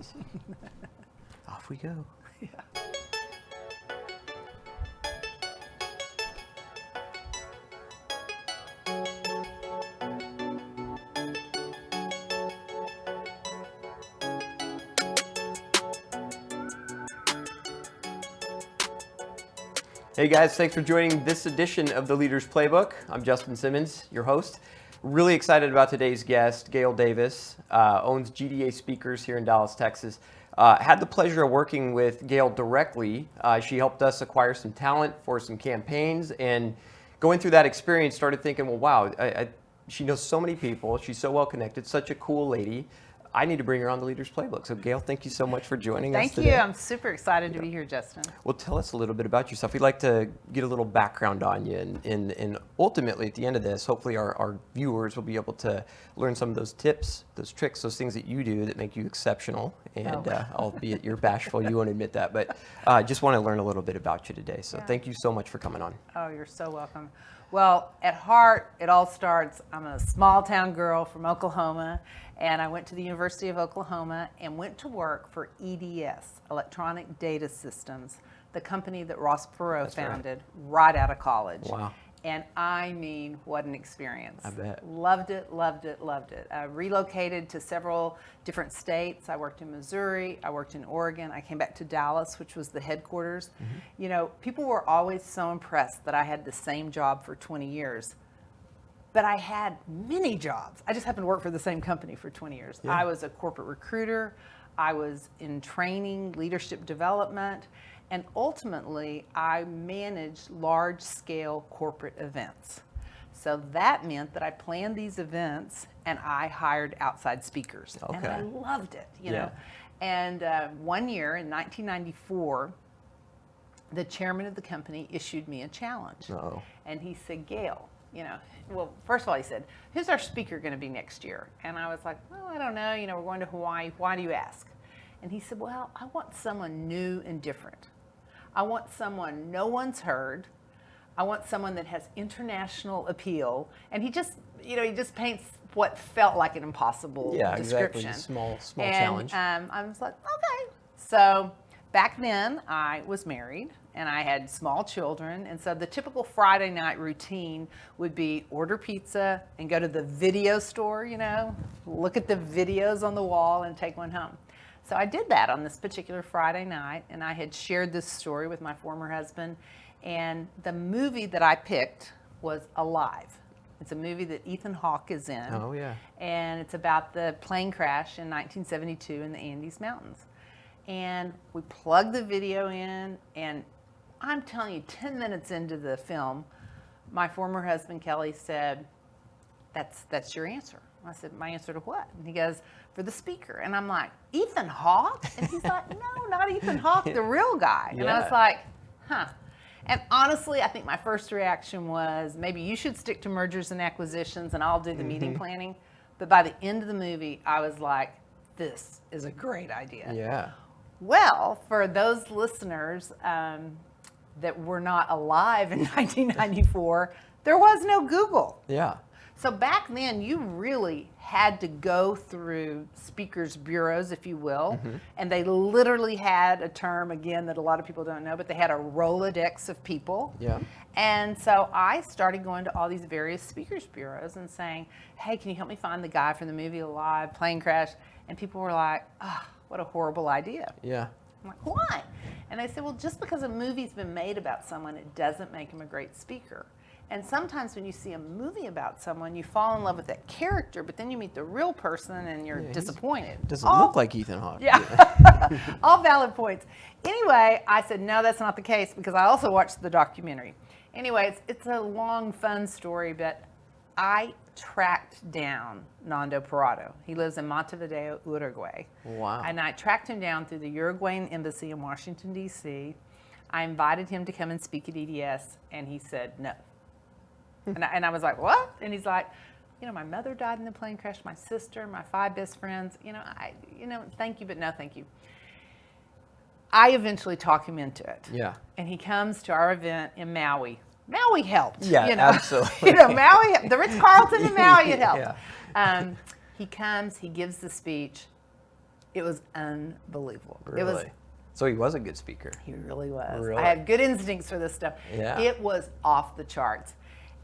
questions. Off we go. Yeah. Hey guys, thanks for joining this edition of the Leaders Playbook. I'm Justin Simmons, your host. Really excited about today's guest, Gail Davis, owns GDA Speakers here in Dallas, Texas. Had the pleasure of working with Gail directly. She helped us acquire some talent for some campaigns, and going through that experience, started thinking, well, wow, she knows so many people. She's so well connected, such a cool lady. I need to bring her on the Leaders Playbook. So Gail, thank you so much for joining us today. Thank you. I'm super excited to be here, Justin. Well, tell us a little bit about yourself. We'd like to get a little background on you, and ultimately at the end of this, hopefully our viewers will be able to learn some of those tips, those tricks, those things that you do that make you exceptional. And albeit you're bashful, you won't admit that, but just want to learn a little bit about you today. So thank you so much for coming on. Oh, you're so welcome. Well, at heart, it all starts, I'm a small town girl from Oklahoma, and I went to the University of Oklahoma and went to work for EDS, Electronic Data Systems, the company that Ross Perot founded right out of college. Wow. And I mean, what an experience. I bet. Loved it, loved it, loved it. I relocated to several different states. I worked in Missouri, I worked in Oregon. I came back to Dallas, which was the headquarters. Mm-hmm. You know, people were always so impressed that I had the same job for 20 years. But I had many jobs. I just happened to work for the same company for 20 years. Yeah. I was a corporate recruiter. I was in training, leadership development. And ultimately, I managed large-scale corporate events. So that meant that I planned these events and I hired outside speakers. Okay. And I loved it, you know. And one year in 1994, the chairman of the company issued me a challenge. Uh-oh. And he said, Gail, you know, well, first of all, he said, who's our speaker going to be next year? And I was like, well, I don't know. You know, we're going to Hawaii. Why do you ask? And he said, well, I want someone new and different. I want someone no one's heard. I want someone that has international appeal. And he just, you know, he just paints what felt like an impossible description. Exactly. Small challenge. I was like, okay. So back then I was married and I had small children. And so the typical Friday night routine would be order pizza and go to the video store, you know, look at the videos on the wall and take one home. So I did that on this particular Friday night, and I had shared this story with my former husband, and the movie that I picked was Alive. It's a movie that Ethan Hawke is in. Oh, yeah. And it's about the plane crash in 1972 in the Andes Mountains. And we plugged the video in, and I'm telling you, 10 minutes into the film, my former husband, Kelly, said, that's your answer. I said, my answer to what? And he goes, for the speaker. And I'm like, Ethan Hawke? And he's like, no, not Ethan Hawke, the real guy. And I was like, huh. And honestly, I think my first reaction was, maybe you should stick to mergers and acquisitions and I'll do the meeting planning. But by the end of the movie, I was like, this is a great idea. Yeah. Well, for those listeners that were not alive in 1994, there was no Google. Yeah. So back then, you really had to go through speakers' bureaus, if you will, and they literally had a term, again, that a lot of people don't know, but they had a Rolodex of people. Yeah. And so I started going to all these various speakers' bureaus and saying, hey, can you help me find the guy from the movie Alive, plane crash? And people were like, oh, what a horrible idea. Yeah. I'm like, why? And they said, well, just because a movie's been made about someone, it doesn't make him a great speaker. And sometimes when you see a movie about someone, you fall in love with that character, but then you meet the real person and you're disappointed. Doesn't look like Ethan Hawke. Yeah. All valid points. Anyway, I said, no, that's not the case, because I also watched the documentary. Anyway, it's a long, fun story, but I tracked down Nando Parado. He lives in Montevideo, Uruguay. Wow. And I tracked him down through the Uruguayan embassy in Washington, D.C. I invited him to come and speak at EDS, and he said no. And I was like, what? And he's like, you know, my mother died in the plane crash, my sister, my 5 best friends. Thank you, but no thank you. I eventually talk him into it. Yeah. And he comes to our event in Maui. Maui helped. Yeah, absolutely. Maui, the Ritz-Carlton in Maui, it helped. Yeah. He comes, he gives the speech, It was unbelievable. Really? So he was a good speaker. He really was. Really? I had good instincts for this stuff. Yeah. It was off the charts.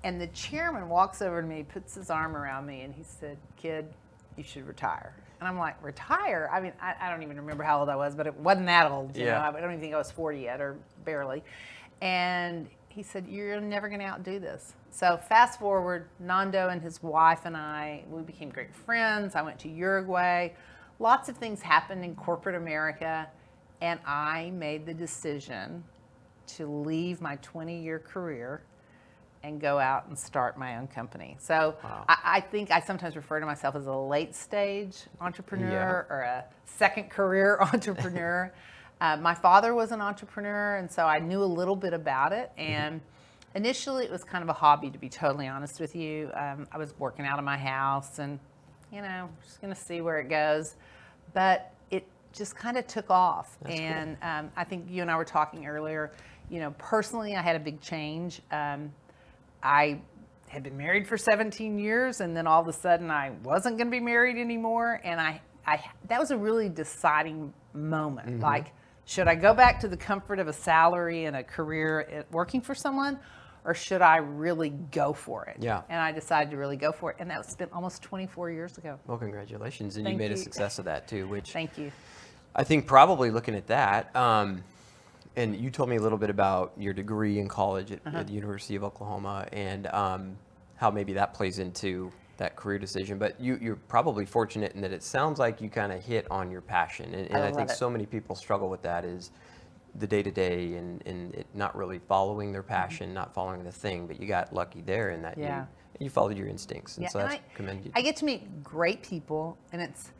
And the chairman walks over to me, puts his arm around me, and he said, "Kid, you should retire." And I'm like, retire? I mean, I don't even remember how old I was, but it wasn't that old. You know? I don't even think I was 40 yet, or barely. And he said, "You're never going to outdo this." So fast forward, Nando and his wife and I, we became great friends. I went to Uruguay. Lots of things happened in corporate America. And I made the decision to leave my 20-year career and go out and start my own company. So wow. I think I sometimes refer to myself as a late stage entrepreneur or a second career entrepreneur. My father was an entrepreneur, and so I knew a little bit about it. And initially it was kind of a hobby, to be totally honest with you. I was working out of my house and, just going to see where it goes. But it just kind of took off. That's and I think you and I were talking earlier, personally I had a big change. I had been married for 17 years, and then all of a sudden I wasn't going to be married anymore. And I that was a really deciding moment. Like, should I go back to the comfort of a salary and a career working for someone, or should I really go for it? Yeah. And I decided to really go for it. And that was been almost 24 years ago. Well, congratulations. And Thank you made you. a success of that too, which Thank you. I think probably looking at that, and you told me a little bit about your degree in college at the University of Oklahoma, and how maybe that plays into that career decision. But you're probably fortunate in that it sounds like you kind of hit on your passion. And I think so many people struggle with that, is the day-to-day and it not really following their passion, not following the thing. But you got lucky there in that you followed your instincts. And so that's commended. I get to meet great people, and it's,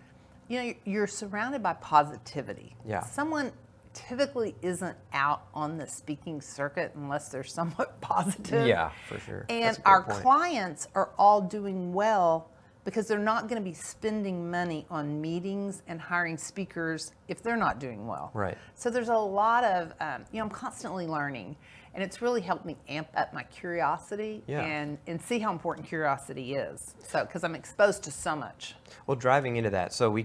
you're surrounded by positivity. Yeah. Someone typically isn't out on the speaking circuit unless they're somewhat positive. Yeah, for sure. And our clients are all doing well because they're not going to be spending money on meetings and hiring speakers if they're not doing well. Right. So there's a lot of, I'm constantly learning, and it's really helped me amp up my curiosity and see how important curiosity is. So, because I'm exposed to so much. Well, driving into that, so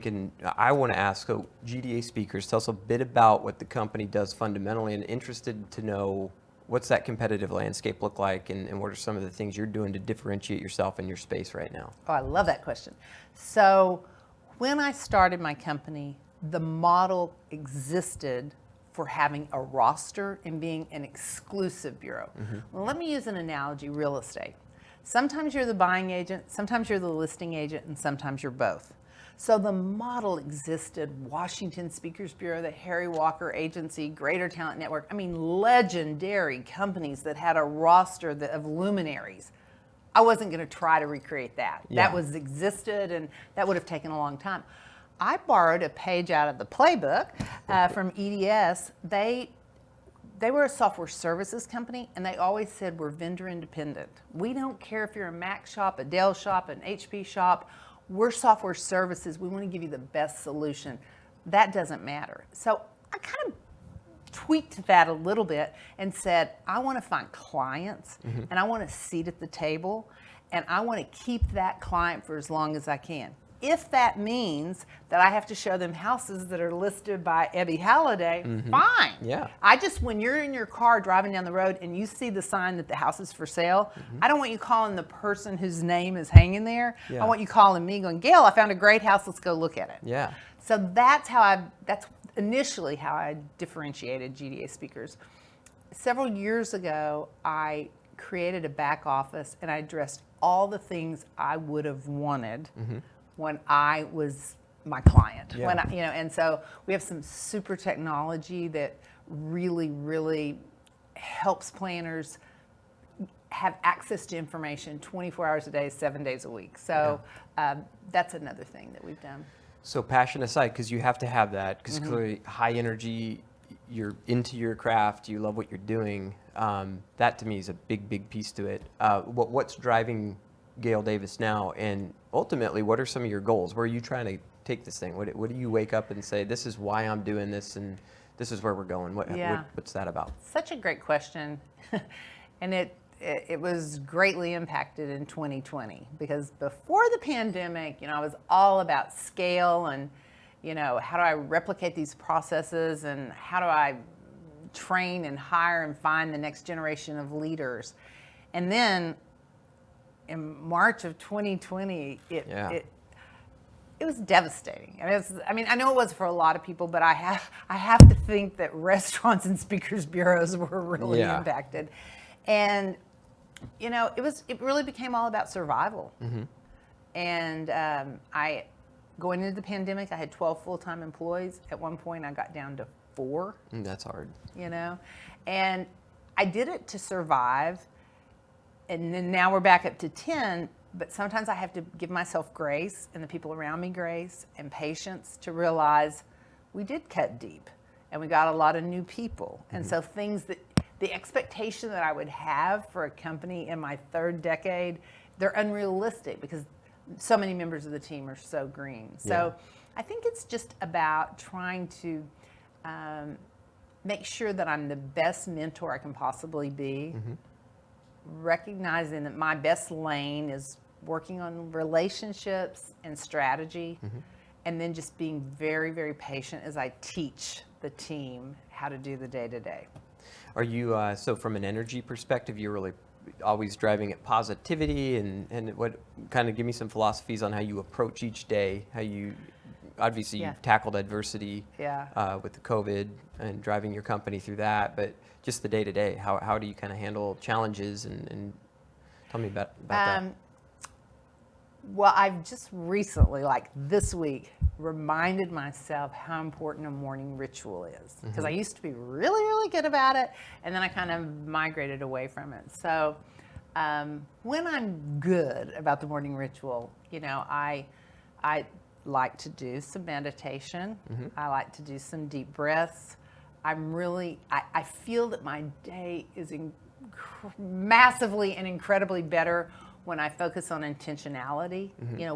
I want to ask, so GDA Speakers, tell us a bit about what the company does fundamentally, and interested to know what's that competitive landscape look like, and what are some of the things you're doing to differentiate yourself in your space right now? Oh, I love that question. So when I started my company, the model existed for having a roster and being an exclusive bureau. Well, let me use an analogy: real estate. Sometimes you're the buying agent, sometimes you're the listing agent, and sometimes you're both. So the model existed: Washington Speakers Bureau, the Harry Walker Agency, Greater Talent Network. I mean, legendary companies that had a roster of luminaries. I wasn't going to try to recreate that. Yeah. That was existed, and that would have taken a long time. I borrowed a page out of the playbook from EDS. They were a software services company, and they always said, we're vendor independent. We don't care if you're a Mac shop, a Dell shop, an HP shop. We're software services. We want to give you the best solution. That doesn't matter. So I kind of tweaked that a little bit and said, I want to find clients, and I want a seat at the table, and I want to keep that client for as long as I can. If that means that I have to show them houses that are listed by Ebby Halliday, fine. Yeah. When you're in your car driving down the road and you see the sign that the house is for sale, I don't want you calling the person whose name is hanging there. Yeah. I want you calling me going, Gail, I found a great house, let's go look at it. Yeah. So that's initially how I differentiated GDA Speakers. Several years ago, I created a back office, and I addressed all the things I would have wanted when I was my client. Yeah. And so we have some super technology that really, really helps planners have access to information 24 hours a day, 7 days a week. So that's another thing that we've done. So passion aside, because you have to have that, because clearly high energy, you're into your craft, you love what you're doing. That to me is a big, big piece to it. What's driving Gail Davis now, and ultimately, what are some of your goals? Where are you trying to take this thing? What do you wake up and say, this is why I'm doing this, and this is where we're going? What's that about? Such a great question. And it was greatly impacted in 2020, because before the pandemic, I was all about scale and, how do I replicate these processes, and how do I train and hire and find the next generation of leaders? And then in March of 2020, it was devastating. I know it was for a lot of people, but I have to think that restaurants and speakers bureaus were really impacted. And it really became all about survival. And going into the pandemic, I had 12 full-time employees. At one point, I got down to 4. That's hard. And I did it to survive. And then now we're back up to 10. But sometimes I have to give myself grace and the people around me grace and patience to realize we did cut deep and we got a lot of new people. And so the expectation that I would have for a company in my 3rd decade, they're unrealistic because so many members of the team are so green. So I think it's just about trying to make sure that I'm the best mentor I can possibly be, recognizing that my best lane is working on relationships and strategy, and then just being very, very patient as I teach the team how to do the day-to-day. Are you, so from an energy perspective, you're really always driving at positivity, and what kind of give me some philosophies on how you approach each day, how you, obviously you've tackled adversity with the COVID and driving your company through that, but just the day-to-day, how do you kind of handle challenges, and tell me about that. Well, I've just recently, like this week, reminded myself how important a morning ritual is. Because I used to be really, really good about it, and then I kind of migrated away from it. So when I'm good about the morning ritual, I like to do some meditation. I like to do some deep breaths. I feel that my day is massively and incredibly better when I focus on intentionality.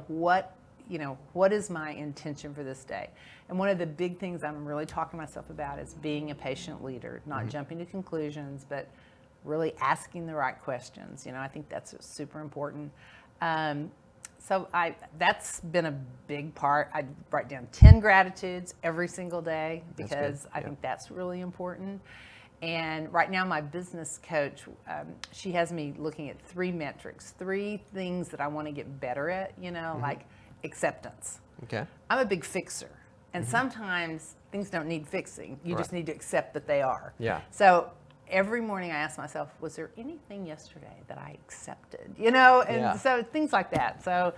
What is my intention for this day? And one of the big things I'm really talking to myself about is being a patient leader, not jumping to conclusions, but really asking the right questions. I think that's super important. So that's been a big part. I write down 10 gratitudes every single day because I think that's really important. And right now, my business coach, she has me looking at 3 metrics, 3 things that I want to get better at, like acceptance. Okay. I'm a big fixer. And sometimes things don't need fixing. You just need to accept that they are. Yeah. So every morning I ask myself, was there anything yesterday that I accepted? And so things like that. So,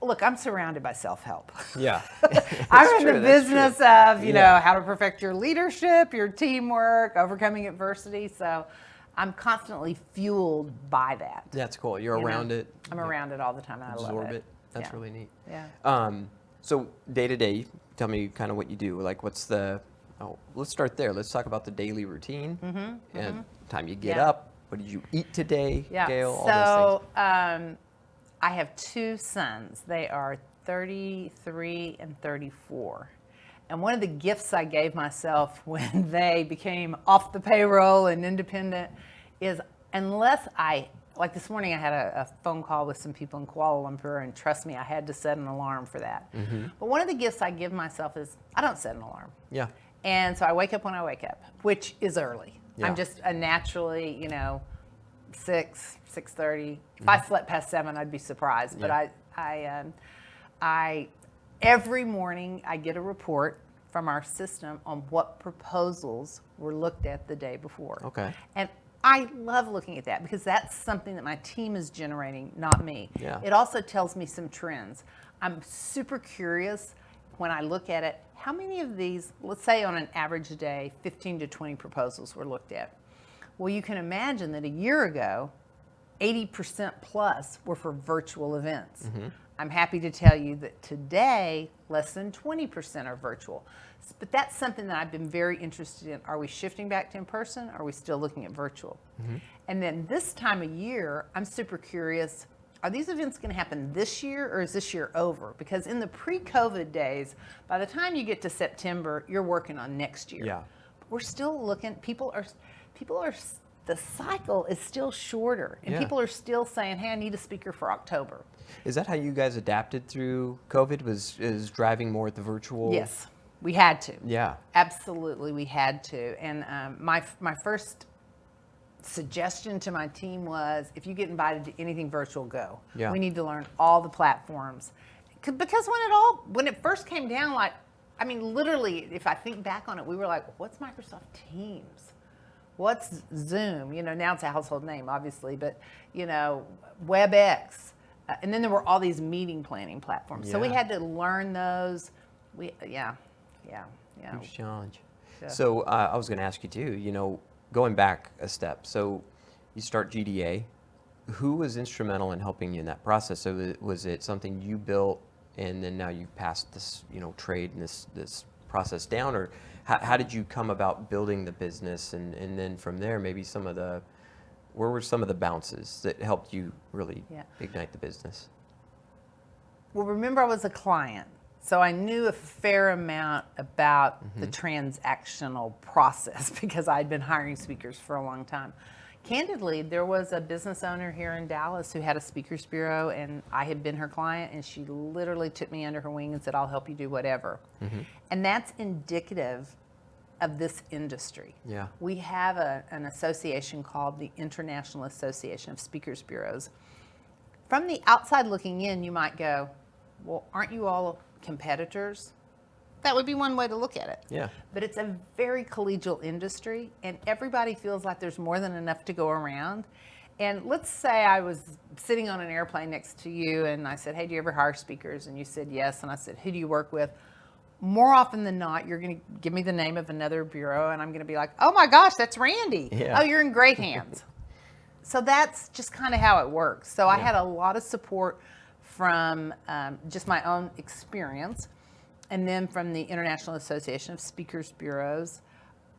look, I'm surrounded by self-help. Yeah. I'm in the business of, how to perfect your leadership, your teamwork, overcoming adversity. So I'm constantly fueled by that. That's cool. You're around it. I'm around it all the time, and I love it. That's really neat. Yeah. So day to day, tell me kind of what you do. Like, what's let's start there. Let's talk about the daily routine and time you get up. What did you eat today, Gail? All those things. I have 2 sons. They are 33 and 34. And one of the gifts I gave myself when they became off the payroll and independent is like this morning I had a phone call with some people in Kuala Lumpur, and trust me, I had to set an alarm for that. But one of the gifts I give myself is I don't set an alarm. Yeah. And so I wake up when I wake up, which is early. Yeah. I'm just a naturally, 6:30. If I slept past 7, I'd be surprised. Yeah. But I every morning I get a report from our system on what proposals were looked at the day before. Okay. And I love looking at that because that's something that my team is generating, not me. Yeah. It also tells me some trends. I'm super curious when I look at it, how many of these, let's say on an average day, 15 to 20 proposals were looked at. Well, you can imagine that a year ago, 80% plus were for virtual events. I'm happy to tell you that today, less than 20% are virtual. But that's something that I've been very interested in. Are we shifting back to in-person? Or are we still looking at virtual? And then this time of year, I'm super curious, are these events going to happen this year, or is this year over? Because in the pre-COVID days, by the time you get to September, you're working on next year. Yeah. We're still looking, people are the cycle is still shorter, and people are still saying, hey, I need a speaker for October. Is that how you guys adapted through COVID, is driving more at the virtual? Yes, we had to. Yeah. Absolutely, we had to. And my first suggestion to my team was, if you get invited to anything virtual, go. Yeah. We need to learn all the platforms. Because when it first came down, like, I mean, literally, if I think back on it, we were like, what's Microsoft Teams? What's Zoom? You know, now it's a household name, obviously, but, you know, WebEx. And then there were all these meeting planning platforms. So we had to learn those. Huge challenge. Yeah. So I was going to ask you too, you know, going back a step. So you start GDA. Who was instrumental in helping you in that process? So was it something you built and then now you've passed this, you know, trade and this process down, or how did you come about building the business? And then from there, maybe where were some of the bounces that helped you really ignite the business? Well, remember, I was a client, so I knew a fair amount about the transactional process because I'd been hiring speakers for a long time. Candidly, there was a business owner here in Dallas who had a speakers bureau, and I had been her client, and she literally took me under her wing and said, I'll help you do whatever. And that's indicative of this industry. Yeah. We have an association called the International Association of Speakers Bureaus. From the outside looking in, you might go, well, aren't you all competitors? That would be one way to look at it. Yeah. But it's a very collegial industry, and everybody feels like there's more than enough to go around. And let's say I was sitting on an airplane next to you, and I said, hey, do you ever hire speakers? And you said yes. And I said, who do you work with? More often than not, you're going to give me the name of another bureau, and I'm going to be like, oh my gosh, that's Randy. Yeah. Oh, you're in great hands. So that's just kind of how it works. So I had a lot of support from just my own experience, and then from the International Association of Speakers Bureaus,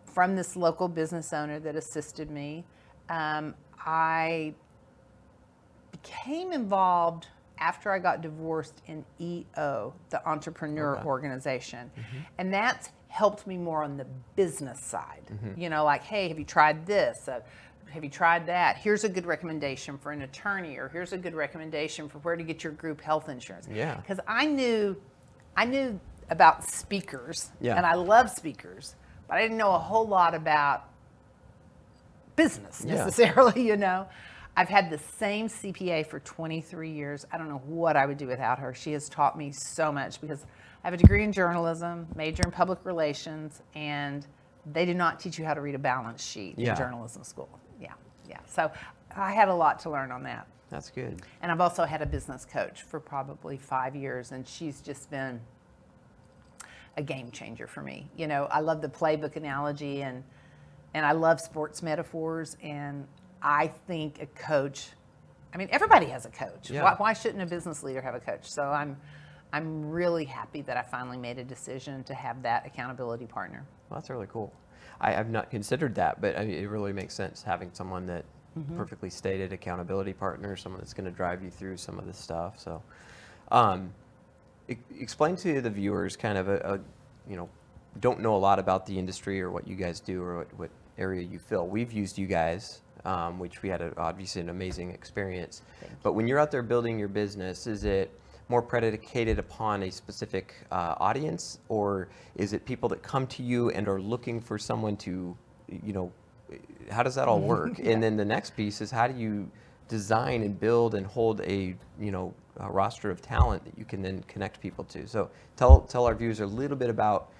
from this local business owner that assisted me. I became involved after I got divorced in EO, the Entrepreneur Organization. And that's helped me more on the business side. You know, like, hey, have you tried this? Have you tried that? Here's a good recommendation for an attorney, or here's a good recommendation for where to get your group health insurance. Yeah. Because I knew about speakers, and I love speakers, but I didn't know a whole lot about business necessarily, you know. I've had the same CPA for 23 years. I don't know what I would do without her. She has taught me so much because I have a degree in journalism, major in public relations, and they do not teach you how to read a balance sheet in journalism school. So I had a lot to learn on that. That's good. And I've also had a business coach for probably 5 years, and she's just been a game changer for me. You know, I love the playbook analogy, and I love sports metaphors, and I think a coach, I mean, everybody has a coach. Why shouldn't a business leader have a coach? So I'm really happy that I finally made a decision to have that accountability partner. Well, that's really cool. I've not considered that, but I mean, it really makes sense having someone that perfectly stated accountability partner, someone that's going to drive you through some of this stuff. So explain to the viewers kind of you know, don't know a lot about the industry or what you guys do or what area you fill. We've used you guys, which we had obviously an amazing experience. But when you're out there building your business, is it more predicated upon a specific audience, or is it people that come to you and are looking for someone to, you know, how does that all work? And then the next piece is, how do you design and build and hold a, you know, a roster of talent that you can then connect people to? So tell our viewers a little bit about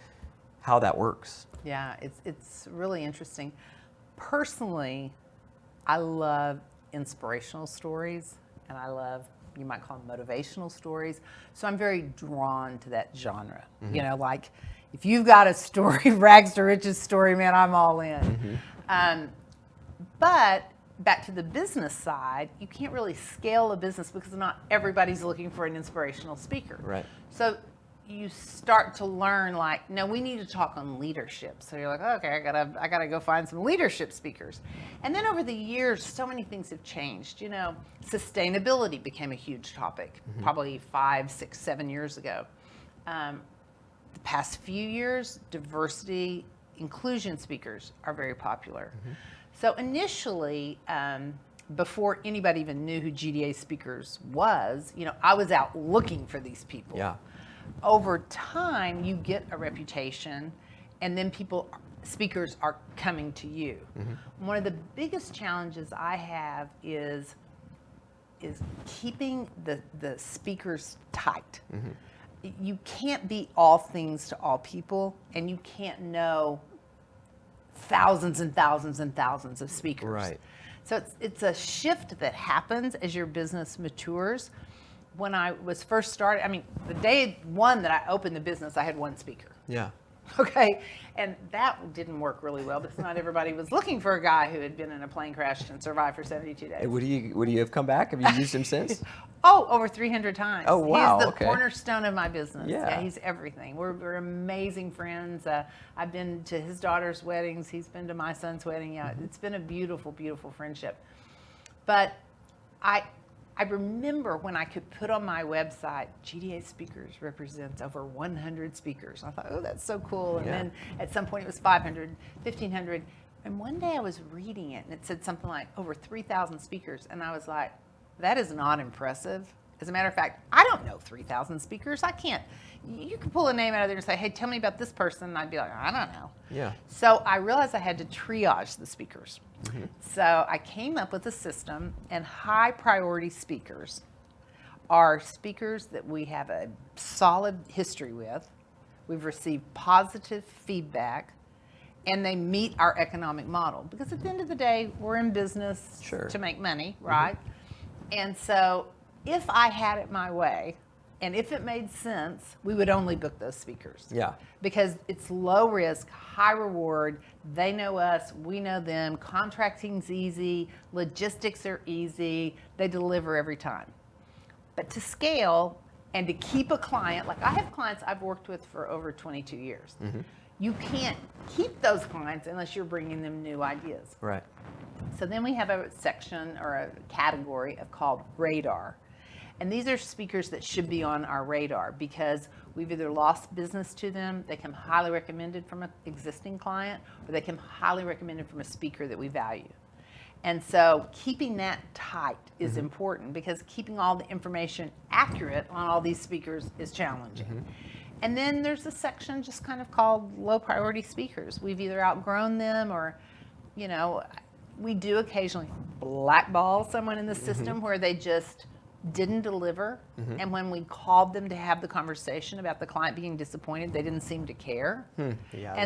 how that works. Yeah, it's really interesting. Personally, I love inspirational stories, and I love, you might call them motivational stories. So I'm very drawn to that genre. You know, like, if you've got a story, rags to riches story, man, I'm all in. But back to the business side, you can't really scale a business because not everybody's looking for an inspirational speaker. Right. So you start to learn, like, no, we need to talk on leadership. So you're like, okay, I gotta go find some leadership speakers. And then over the years, so many things have changed. You know, sustainability became a huge topic, probably 5, 6, 7 years ago. The past few years, diversity, inclusion speakers are very popular. So initially, before anybody even knew who GDA Speakers was, I was out looking for these people. Yeah. Over time, you get a reputation, and then speakers are coming to you. One of the biggest challenges I have is keeping the speakers tight. You can't be all things to all people, and you can't know thousands and thousands and thousands of speakers. Right. So it's a shift that happens as your business matures. When I was first started, the day one that I opened the business, I had one speaker. Yeah. Okay, and that didn't work really well because not everybody was looking for a guy who had been in a plane crash and survived for 72 days. Would he have come back? Have you used him since? Oh, over 300 times. Oh, wow. He's the Okay. cornerstone of my business. Yeah. He's everything. We're amazing friends. I've been to his daughter's weddings. He's been to my son's wedding. Yeah, It's been a beautiful, beautiful friendship. But I remember when I could put on my website, GDA Speakers represents over 100 speakers. I thought, oh, that's so cool. And then at some point it was 500, 1,500. And one day I was reading it and it said something like over 3,000 speakers. And I was like, that is not impressive. As a matter of fact, I don't know 3,000 speakers. I can't. You can pull a name out of there and say, hey, tell me about this person. And I'd be like, I don't know. Yeah. So I realized I had to triage the speakers. So I came up with a system, and high priority speakers are speakers that we have a solid history with, we've received positive feedback, and they meet our economic model. Because at the end of the day, we're in business to make money, right? And so if I had it my way, and if it made sense, we would only book those speakers. Yeah. Because it's low risk, high reward. They know us, we know them. Contracting's easy, logistics are easy. They deliver every time. But to scale and to keep a client, like I have clients I've worked with for over 22 years. You can't keep those clients unless you're bringing them new ideas. Right. So then we have a section or a category called radar. And these are speakers that should be on our radar because we've either lost business to them, they come highly recommended from an existing client, or they come highly recommended from a speaker that we value. And so keeping that tight is important because keeping all the information accurate on all these speakers is challenging. And then there's a section just kind of called low priority speakers. We've either outgrown them or, we do occasionally blackball someone in the system where they just didn't deliver. And when we called them to have the conversation about the client being disappointed, they didn't seem to care.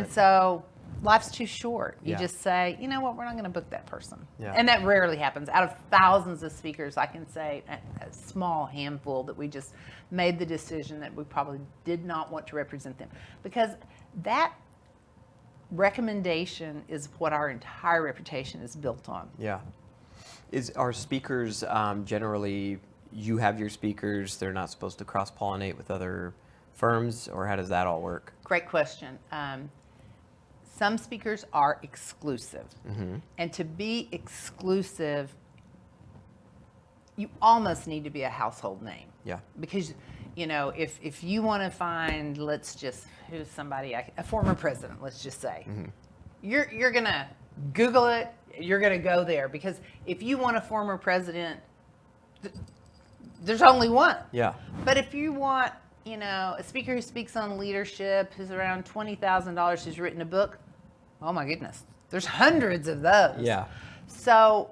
So life's too short. You just say, you know what, we're not going to book that person. And that rarely happens. Out of thousands of speakers, I can say a small handful that we just made the decision that we probably did not want to represent them. Because that recommendation is what our entire reputation is built on. Yeah. Are speakers generally, you have your speakers, they're not supposed to cross-pollinate with other firms, or how does that all work? Great question. Some speakers are exclusive. And to be exclusive, you almost need to be a household name. Yeah. Because, if you want to find, who's somebody, a former president, let's just say, you're going to Google it, you're going to go there. Because if you want a former president, there's only one. Yeah. But if you want, a speaker who speaks on leadership, who's around $20,000, who's written a book, oh my goodness, there's hundreds of those. Yeah. So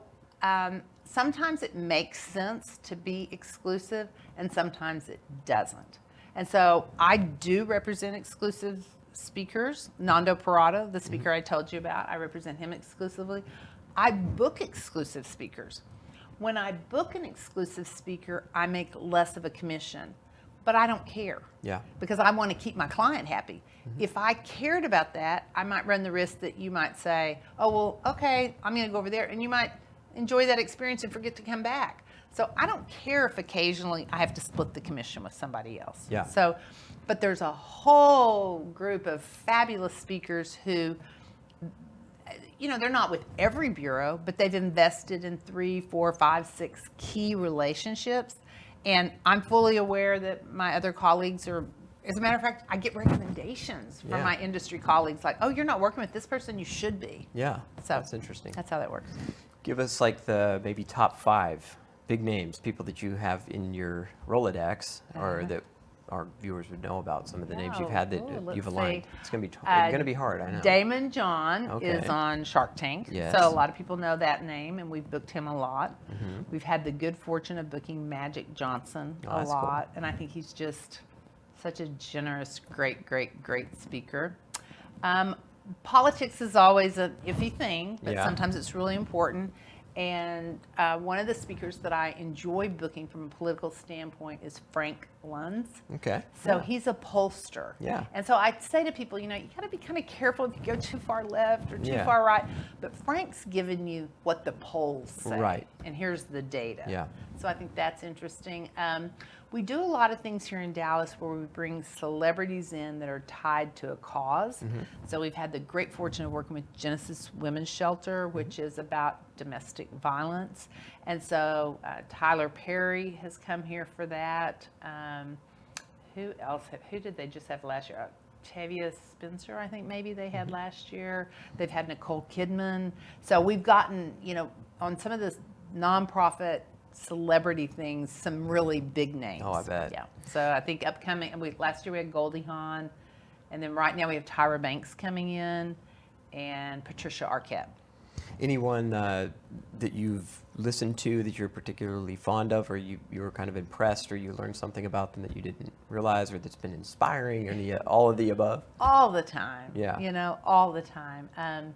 sometimes it makes sense to be exclusive, and sometimes it doesn't. And so I do represent exclusive speakers. Nando Parada, the speaker I told you about, I represent him exclusively. I book exclusive speakers. When I book an exclusive speaker, I make less of a commission, but I don't care. Yeah. Because I want to keep my client happy. If I cared about that, I might run the risk that you might say, oh, well, okay, I'm going to go over there, and you might enjoy that experience and forget to come back. So I don't care if occasionally I have to split the commission with somebody else. Yeah. So, but there's a whole group of fabulous speakers who, they're not with every bureau, but they've invested in 3, 4, 5, 6 key relationships. And I'm fully aware that my other colleagues are As a matter of fact, I get recommendations from my industry colleagues like, oh, you're not working with this person, you should be. Yeah, So that's interesting. That's how that works. Give us like the maybe top 5 big names, people that you have in your Rolodex, or that our viewers would know about, some of the names you've had that you've aligned. It's going to be hard, I know. Damon John is on Shark Tank. Yes. So a lot of people know that name, and we've booked him a lot. We've had the good fortune of booking Magic Johnson a lot, and I think he's just such a generous, great speaker. Politics is always an iffy thing, but sometimes it's really important. And one of the speakers that I enjoy booking from a political standpoint is Frank Luntz. Okay. So he's a pollster. Yeah. And so I say to people, you got to be kind of careful if you go too far left or too far right. But Frank's given you what the polls say. Right. And here's the data. Yeah. So I think that's interesting. We do a lot of things here in Dallas where we bring celebrities in that are tied to a cause. So we've had the great fortune of working with Genesis Women's Shelter, which is about domestic violence. And so Tyler Perry has come here for that. Who else? Who did they just have last year? Tavia Spencer, I think maybe they had last year. They've had Nicole Kidman. So we've gotten, on some of the nonprofit celebrity things, some really big names. Oh, I bet. Yeah. So I think upcoming, last year we had Goldie Hawn, and then right now we have Tyra Banks coming in, and Patricia Arquette. Anyone that you've listened to that you're particularly fond of, or you were kind of impressed, or you learned something about them that you didn't realize, or that's been inspiring, or all of the above? All the time. Yeah. All the time. And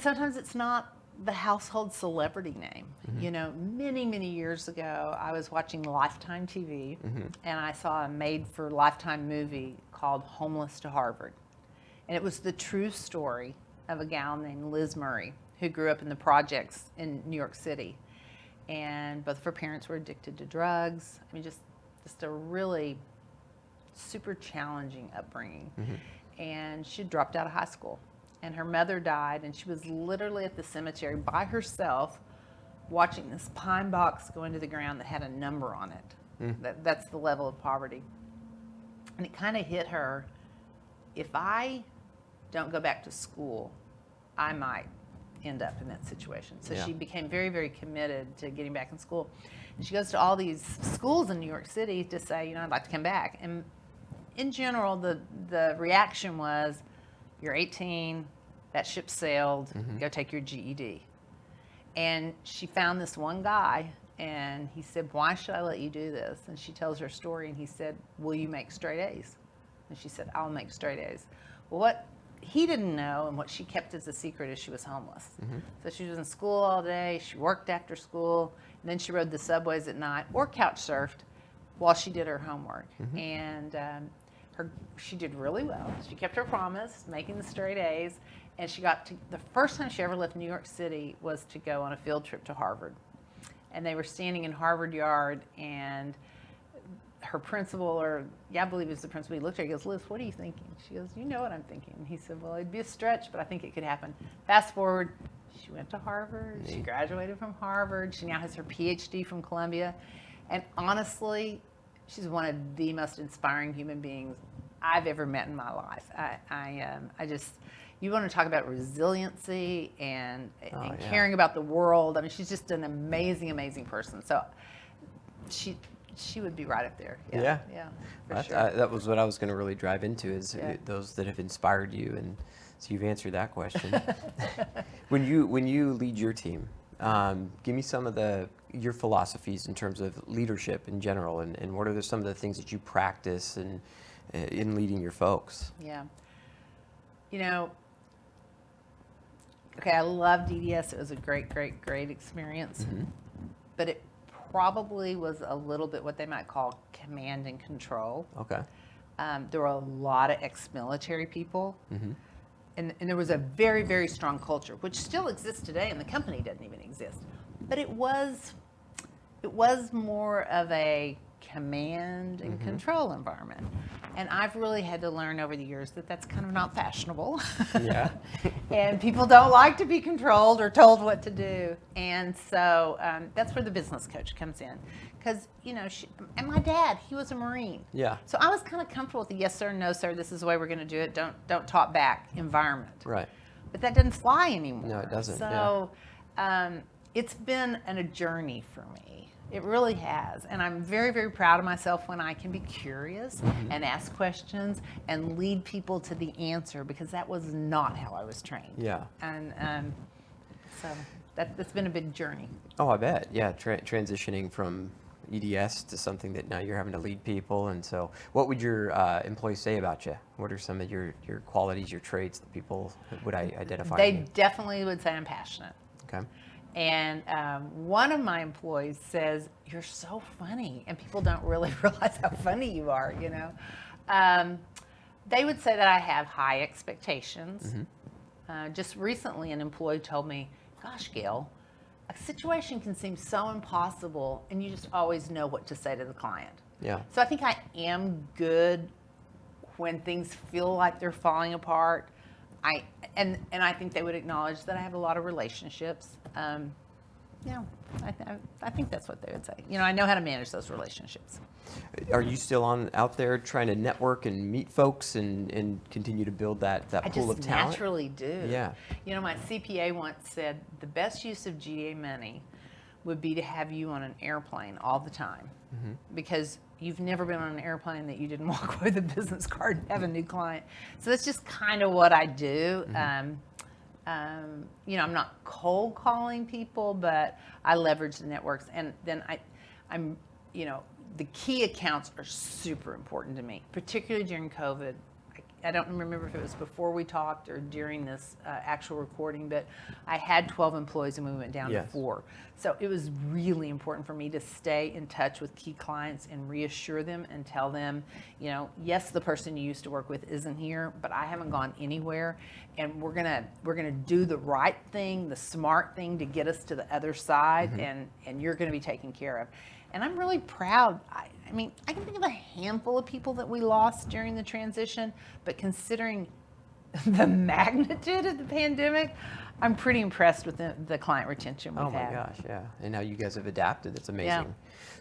sometimes it's not the household celebrity name. Many years ago, I was watching Lifetime TV, and I saw a made-for Lifetime movie called Homeless to Harvard. And it was the true story of a gal named Liz Murray, who grew up in the projects in New York City. And both of her parents were addicted to drugs. I mean, just a really super challenging upbringing. And she dropped out of high school. And her mother died, and she was literally at the cemetery by herself watching this pine box go into the ground that had a number on it. That's the level of poverty. And it kind of hit her, if I don't go back to school, I might end up in that situation. So she became very, very committed to getting back in school. And she goes to all these schools in New York City to say, I'd like to come back. And in general, the reaction was, you're 18, that ship sailed, go take your GED. And she found this one guy, and he said, why should I let you do this? And she tells her story, and he said, will you make straight A's? And she said, I'll make straight A's. Well, what he didn't know, and what she kept as a secret, is she was homeless. So she was in school all day, she worked after school, and then she rode the subways at night, or couch surfed, while she did her homework. And she did really well. She kept her promise, making the straight A's, and she got to, the first time she ever left New York City was to go on a field trip to Harvard. And they were standing in Harvard Yard, and her principal, I believe it was the principal, he looked at her, he goes, Liz, what are you thinking? She goes, you know what I'm thinking. And he said, well, it'd be a stretch, but I think it could happen. Fast forward, she went to Harvard, she graduated from Harvard, she now has her PhD from Columbia, and honestly, she's one of the most inspiring human beings I've ever met in my life. I just, you want to talk about resiliency and caring about the world. I mean, she's just an amazing, amazing person. So she would be right up there. Yeah, for sure. That was what I was going to really drive into, is those that have inspired you, and so you've answered that question. When you lead your team, give me some of your philosophies in terms of leadership in general, and what are some of the things that you practice in leading your folks? Yeah. Okay, I love DDS. It was a great experience. But it probably was a little bit what they might call command and control. Okay. There were a lot of ex-military people. And there was a very, very strong culture, which still exists today, and the company doesn't even exist. But it was more of a command and control environment. And I've really had to learn over the years that that's kind of not fashionable. Yeah. And people don't like to be controlled or told what to do. And so that's where the business coach comes in. Because, and my dad, he was a Marine. Yeah. So I was kind of comfortable with the yes, sir, no, sir, this is the way we're going to do it. Don't talk back environment. Right. But that doesn't fly anymore. No, it doesn't. So it's been a journey for me. It really has. And I'm very, very proud of myself when I can be curious and ask questions and lead people to the answer, because that was not how I was trained. Yeah. And so that's been a big journey. Oh, I bet. Yeah, transitioning from EDS to something that now you're having to lead people. And so what would your employees say about you? What are some of your qualities, your traits that people would identify? They definitely would say I'm passionate. Okay. And one of my employees says, "You're so funny," and people don't really realize how funny you are, They would say that I have high expectations. Just recently, an employee told me, "Gosh, Gail, a situation can seem so impossible, and you just always know what to say to the client." Yeah. So I think I am good when things feel like they're falling apart. And I think they would acknowledge that I have a lot of relationships. I think that's what they would say. I know how to manage those relationships. Are you still out there trying to network and meet folks and continue to build that pool of talent? I just naturally do. Yeah. My CPA once said the best use of GDA money would be to have you on an airplane all the time, because you've never been on an airplane that you didn't walk away with a business card and have a new client. So that's just kind of what I do. I'm not cold calling people, but I leverage the networks. And then I'm the key accounts are super important to me, particularly during COVID. I don't remember if it was before we talked or during this actual recording, but I had 12 employees and we went down to 4. So it was really important for me to stay in touch with key clients and reassure them and tell them, yes, the person you used to work with isn't here, but I haven't gone anywhere, and we're gonna do the right thing, the smart thing to get us to the other side, and you're gonna be taken care of. And I'm really proud. I can think of a handful of people that we lost during the transition, but considering the magnitude of the pandemic, I'm pretty impressed with the client retention we've had. Oh my gosh, yeah. And how you guys have adapted, it's amazing. Yeah.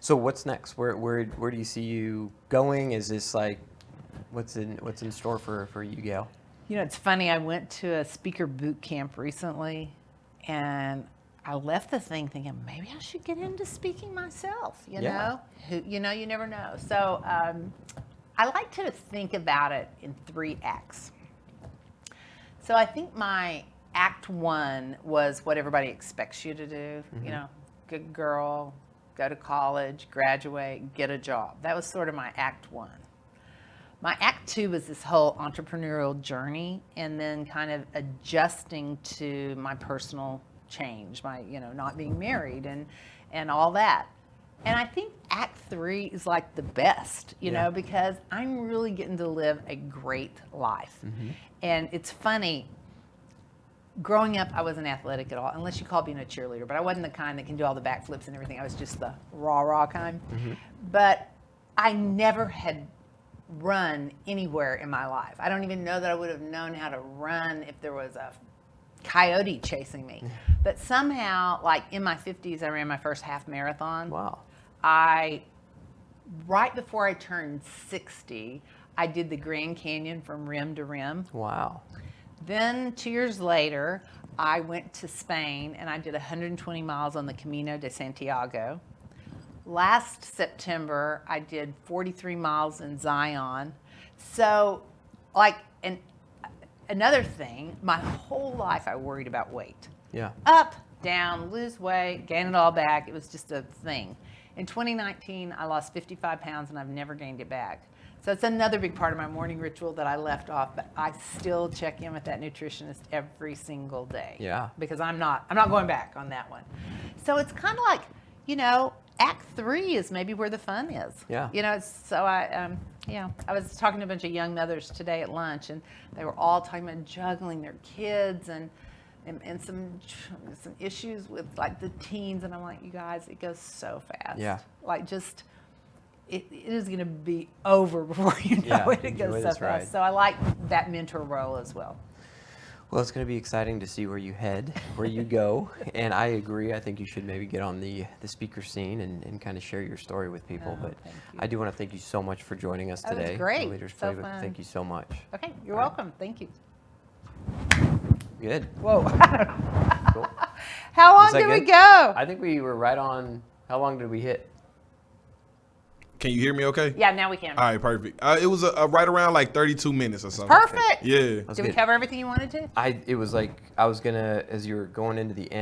So what's next? Where do you see you going? Is this like, what's in store for you, Gail? It's funny, I went to a speaker boot camp recently, and I left the thing thinking, maybe I should get into speaking myself, you know? You never know. So I like to think about it in 3 acts. So I think my act 1 was what everybody expects you to do. Good girl, go to college, graduate, get a job. That was sort of my act 1. My act 2 was this whole entrepreneurial journey, and then kind of adjusting to my personal change, my not being married and all that. And I think act 3 is like the best, because I'm really getting to live a great life. And it's funny, growing up I wasn't athletic at all, unless you call being a cheerleader, but I wasn't the kind that can do all the backflips and everything. I was just the raw kind. But I never had run anywhere in my life. I don't even know that I would have known how to run if there was a coyote chasing me. But somehow, like in my 50s, I ran my first half marathon. Wow. Right before I turned 60, I did the Grand Canyon from rim to rim. Wow. Then 2 years later, I went to Spain and I did 120 miles on the Camino de Santiago. Last September, I did 43 miles in Zion. So, another thing, my whole life I worried about weight. Yeah. Up, down, lose weight, gain it all back. It was just a thing. In 2019, I lost 55 pounds and I've never gained it back. So it's another big part of my morning ritual that I left off, but I still check in with that nutritionist every single day. Yeah. Because I'm not going back on that one. So it's kind of like, act 3 is maybe where the fun is. Yeah. I was talking to a bunch of young mothers today at lunch, and they were all talking about juggling their kids and some issues with like the teens, and I'm like, you guys, it goes so fast. Yeah. it is going to be over before you know Yeah, it. It enjoy goes so this fast. ride. So I like that mentor role as well. Well, it's going to be exciting to see where you head, where you go. And I agree. I think you should maybe get on the speaker scene and kind of share your story with people. Oh, But thank you. I do want to thank you so much for joining us That was today. great. The Leaders So Playbook. fun. Thank you so much. Okay, you're All right. welcome. Thank you. Good. Whoa. Cool. How long Was that did we good? go? I think we were right on. How long did we hit? Can you hear me okay? Yeah, now we can. All right, perfect. It was right around like 32 minutes or something. Perfect. Yeah. That's Did we good. cover everything you wanted to? It was like I was gonna, as you were going into the end.